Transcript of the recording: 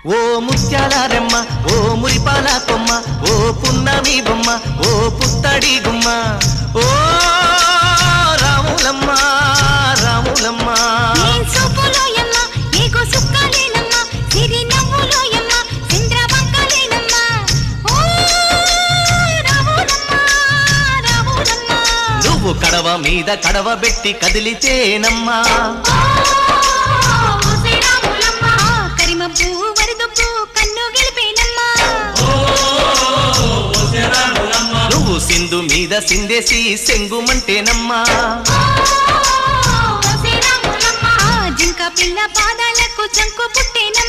ఓ ముత్యాలారెమ్మ ఓ మురిపాల కొమ్మ ఓ పున్నమి బొమ్మ ఓ పుత్తడి గుమ్మ ఓ రాములమ్మ రాములమ్మ నువ్వు కడవ మీద కడవ పెట్టి కదిలితేనమ్మా నువ్వు సింధు మీద సిందేసి సెంగుమంటేనమ్మా జింక పిల్ల పాదాలకు చంకు పుట్టేనమ్మా